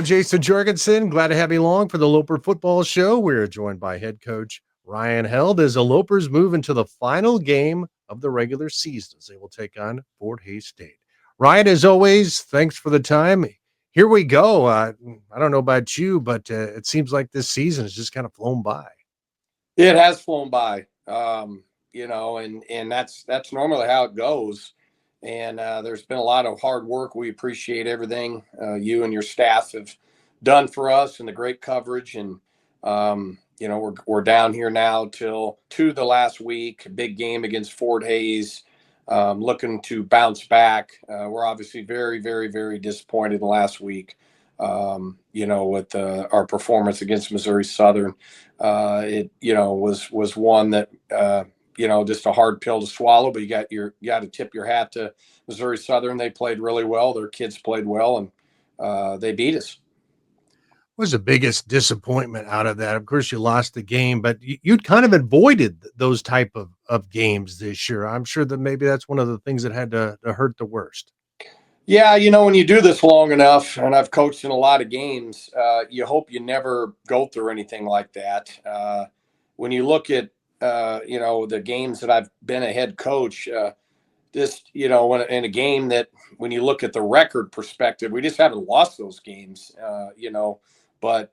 Jason Jorgensen. Glad to have you along for the Loper Football Show. We're joined by head coach Ryan Held as the Lopers move into the final game of the regular season as they will take on Fort Hays State. Ryan, as always, thanks for the time. Here we go. I don't know about you, but it seems like this season has just kind of flown by. It has flown by, and that's normally how it goes. And there's been a lot of hard work. We appreciate everything you and your staff have done for us and the great coverage. And we're down here now till to the last week. Big game against Fort Hays. Looking to bounce back. We're obviously very, very, very disappointed last week. With our performance against Missouri Southern. It was one that just a hard pill to swallow, but you got to tip your hat to Missouri Southern. They played really well. Their kids played well, and they beat us. What was the biggest disappointment out of that? Of course, you lost the game, but you'd kind of avoided those type of games this year. I'm sure that maybe that's one of the things that had to hurt the worst. Yeah, when you do this long enough, and I've coached in a lot of games, you hope you never go through anything like that. When you look at, the games that I've been a head coach, in a game that when you look at the record perspective, we just haven't lost those games, But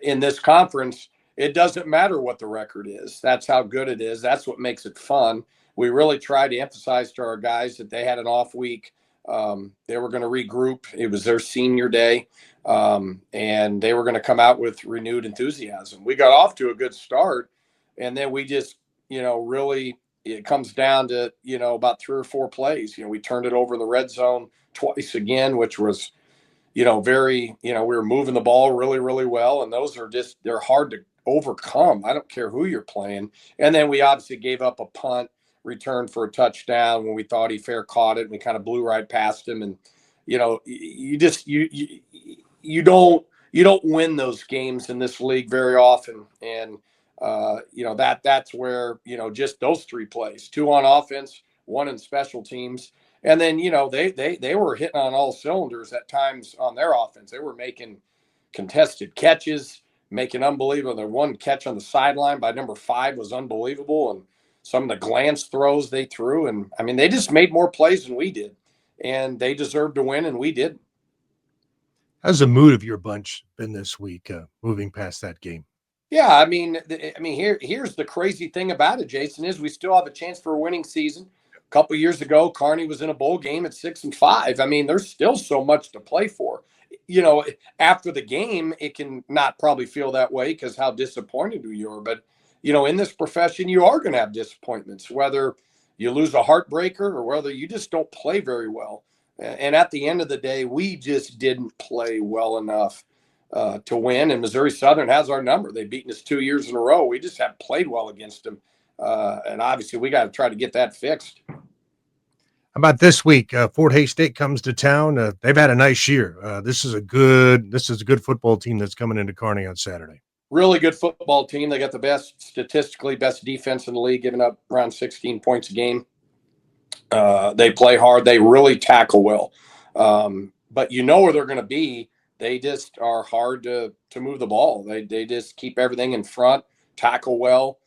in this conference, it doesn't matter what the record is. That's how good it is. That's what makes it fun. We really try to emphasize to our guys that they had an off week. They were going to regroup. It was their senior day, and they were going to come out with renewed enthusiasm. We got off to a good start, and then we just, really, it comes down to, about 3 or 4 plays. We turned it over in the red zone twice again, which was, very, we were moving the ball really, really well. And those are they're hard to overcome. I don't care who you're playing. And then we obviously gave up a punt return for a touchdown when we thought he fair caught it, and we kind of blew right past him. And, you don't win those games in this league very often. And, that's where, just those 3 plays, 2 on offense, 1 in special teams. And then, they were hitting on all cylinders at times on their offense. They were making contested catches, making unbelievable. The one catch on the sideline by number 5 was unbelievable. And some of the glance throws they threw. And, I mean, they just made more plays than we did. And they deserved to win, and we did. How's the mood of your bunch been this week, moving past that game? Yeah, I mean, here's the crazy thing about it, Jason, is we still have a chance for a winning season. A couple years ago, Kearney was in a bowl game at 6-5. I mean, there's still so much to play for. After the game, it can not probably feel that way because how disappointed you are. But, in this profession, you are going to have disappointments, whether you lose a heartbreaker or whether you just don't play very well. And at the end of the day, we just didn't play well enough to win. And Missouri Southern has our number. They've beaten us 2 years in a row. We just haven't played well against them. And obviously we got to try to get that fixed. How about this week? Fort Hays State comes to town. They've had a nice year. This is a good football team that's coming into Kearney on Saturday. Really good football team. They got the statistically best defense in the league, giving up around 16 points a game. They play hard. They really tackle well. But where they're going to be. They just are hard to move the ball. They just keep everything in front, tackle well.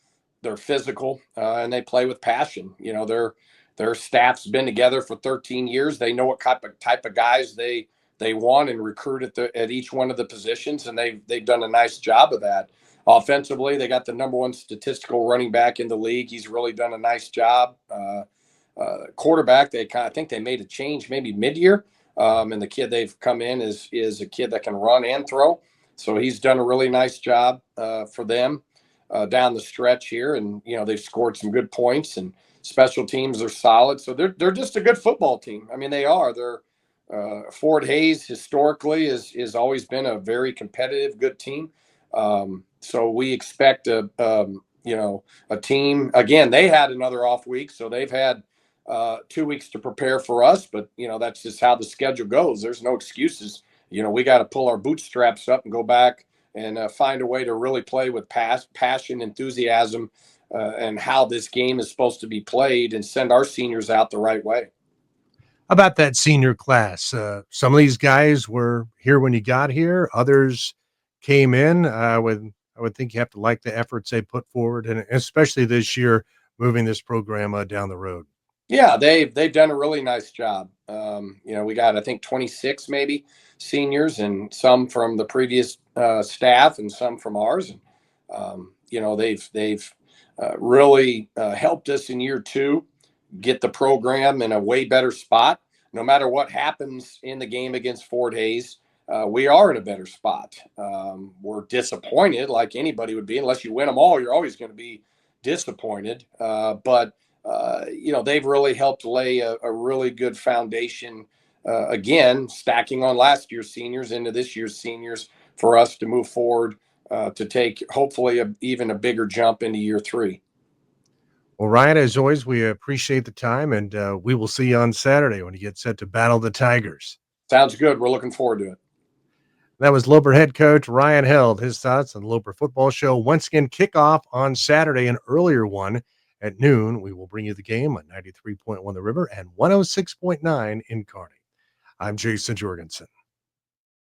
They're physical, and they play with passion. Their staff's been together for 13 years. They know what type of guys they want and recruit at each one of the positions, and they've done a nice job of that. Offensively, they got the number 1 statistical running back in the league. He's really done a nice job. Quarterback, I think they made a change maybe mid-year. And the kid they've come in is a kid that can run and throw. So he's done a really nice job for them down the stretch here. And, they've scored some good points, and special teams are solid. So they're just a good football team. I mean, they are. Fort Hays historically is always been a very competitive, good team. So we expect a team. Again, they had another off week, so they've had 2 weeks to prepare for us, but that's just how the schedule goes. There's no excuses. We got to pull our bootstraps up and go back and find a way to really play with passion, enthusiasm, and how this game is supposed to be played, and send our seniors out the right way. About that senior class, some of these guys were here when you got here. Others came in. I would think you have to like the efforts they put forward, and especially this year, moving this program down the road. Yeah, they've done a really nice job. We got I think 26 maybe seniors, and some from the previous staff, and some from ours. And they've really helped us in year two get the program in a way better spot. No matter what happens in the game against Fort Hays, we are in a better spot. We're disappointed, like anybody would be, unless you win them all. You're always going to be disappointed, but they've really helped lay a really good foundation. Again, stacking on last year's seniors into this year's seniors for us to move forward to take hopefully even a bigger jump into year three. Well, Ryan, as always, we appreciate the time, and we will see you on Saturday when you get set to battle the Tigers. Sounds good. We're looking forward to it. That was Loper head coach Ryan Held. His thoughts on the Loper football show. Once again, kickoff on Saturday, an earlier one at noon. We will bring you the game on 93.1 The River and 106.9 in Kearney. I'm Jason Jorgensen.